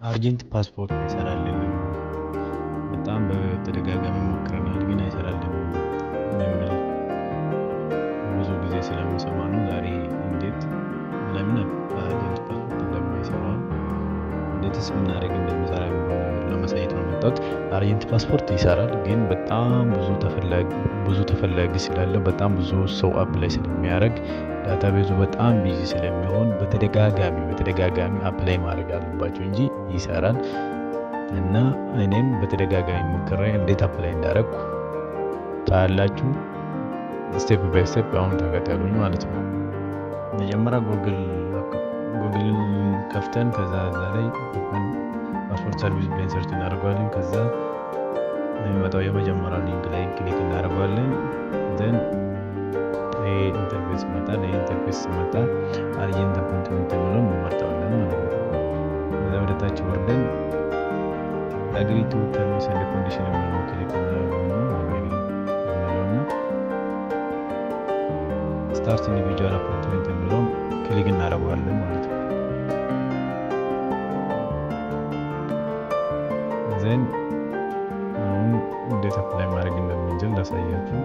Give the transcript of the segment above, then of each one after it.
አርጀንት ፓስፖርት አይሰራልንም። በጣም በተደጋጋሚ ሞክረናል ግን አይሰራልንም የሚል ብዙ ጊዜ ስለምሰማ ነው። ዛሬ እንዴት ለምን አርጀንት ፓስፖርት እንደማይሰራ እንዴትስ ብናደርግ እንደሚሰራ ለማሳየት ነው የመጣሁት። አርጀንት ፓስፖርት ይሰራል ግን በጣም ብዙ ተፈላጊ ስላለው በጣም ብዙ ሰው አፕላይ ስለሚያደርግ ዳታቤዙ በጣም ቢዚ ስለሚሆን በተደጋጋሚ አፕላይ ማድረግ አለባቸው እንጂ ይሰራል። እና እኔም በተደጋጋሚ ሞክሬ እንዴት አፕላይ እንዳደረኩ ታያላችሁ። ስቴፕ ባይ ስቴፕ አሁን ተከተሉኝ ማለት ነው። መጀመሪያ ጉግል ከፍተን ከዛ ላይ ፓስፖርት ሰርቪስ ብለን ሰርች እናደርገዋለን። ከዛ የሚመጣው የመጀመሪያው ሊንክ ላይ ክሊክ እናደርገዋለን። ዘን ኢንተርፌስ ይመጣል። ኢንተርፌስ ሲመጣ አርጀንት አፖይንትመንት የሚለውን እንመርጠዋለን ማለት ነው። ከዛ ወደ ታች ወርደን አግሪ ቱ ተርምስ ኤንድ ኮንዲሽን የሚለውን ክሊክ እናደርገውና ስታርት ኢንዲቪጁዋል አፖይንትመንት የሚለውን ክሊክ እናደርገዋለን ማለት ነው። ዘን አሁን እንዴት አፕላይ ማድረግ እንደምንችል ላሳያችሁ።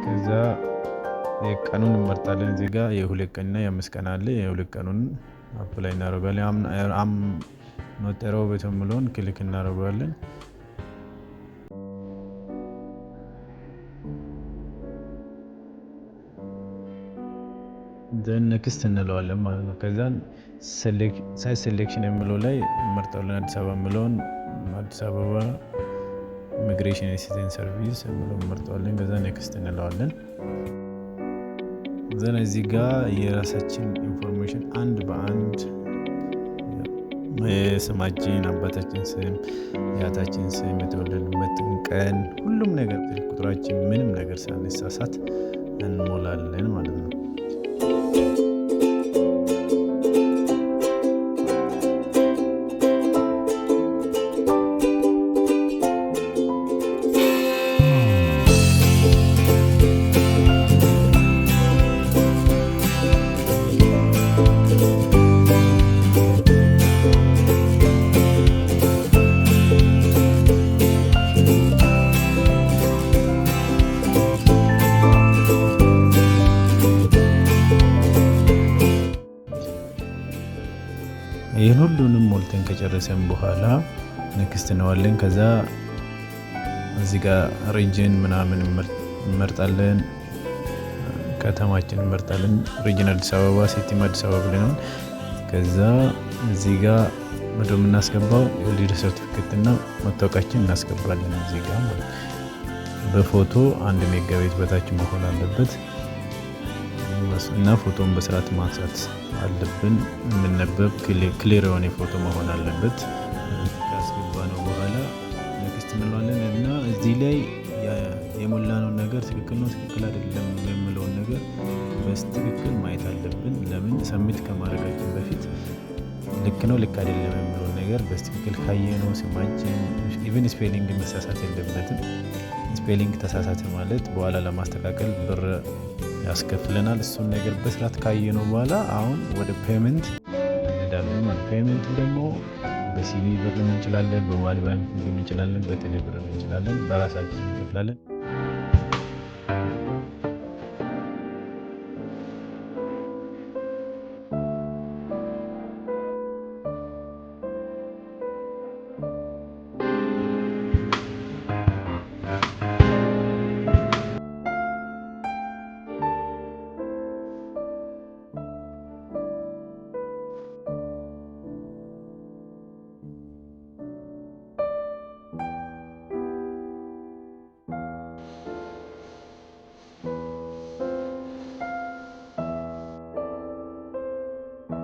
ከዛ የቀኑን እንመርጣለን። እዚህ ጋር የ2 ቀንና የ5 ቀን አለ። የ2 ቀኑን አፕላይ እናደርጋለን። አም ኖቴሮ በተምሎን ክሊክ እናደርጋለን። ዘን ኔክስት እንለዋለን ማለት ነው። ከዛ ሳይት ሴሌክሽን የሚለው ላይ እንመርጣለን። አዲስ አበባ የሚለውን አዲስ አበባ ኢሚግሬሽን ሲቲዝን ሰርቪስ የሚለውን እንመርጣለን። ከዛ ኔክስት እንለዋለን። ዘን እዚህ ጋር የራሳችን ኢንፎርሜሽን አንድ በአንድ የስማችን፣ አባታችን ስም፣ የአያታችን ስም፣ የተወለድንበትን ቀን፣ ሁሉም ነገር ቁጥራችን፣ ምንም ነገር ሳንሳሳት እንሞላለን ማለት ነው። ይህን ሁሉንም ሞልተን ከጨረሰን በኋላ ኔክስት እንለዋለን። ከዛ እዚህ ጋር ሪጅን ምናምን እንመርጣለን። ከተማችን እንመርጣለን። ሪጅን አዲስ አበባ፣ ሲቲም አዲስ አበባ ብለናል። ከዛ እዚህ ጋር ወደ የምናስገባው የወሊድ ሰርቲፊኬት እና መታወቂያችን እናስገባለን። እዚህ ጋር ማለት በፎቶ 1 ሜጋባይት በታች መሆን አለበት እና ፎቶን በስርዓት ማንሳት አለብን። የምነበብ ክሊር የሆነ ፎቶ መሆን አለበት። ካስገባነው በኋላ ኔክስት እንለዋለን እና እዚህ ላይ የሞላነው ነገር ትክክል ነው ትክክል አይደለም የሚለውን ነገር በትክክል ማየት አለብን። ለምን ሰሚት ከማድረጋችን በፊት ልክ ነው ልክ አይደለም የሚለውን ነገር በትክክል ካየነው ስማችን ኢቭን ስፔሊንግ መሳሳት የለበትም። ስፔሊንግ ተሳሳተ ማለት በኋላ ለማስተካከል ብር ያስከፍለናል። እሱን ነገር በስርዓት ካየነው በኋላ አሁን ወደ ፔመንት እንሄዳለን። ፔመንት ደግሞ በሲቪ ብር እንችላለን፣ በሞባይል ባንክ እንችላለን፣ በቴሌ ብር እንችላለን፣ በራሳችን እንከፍላለን።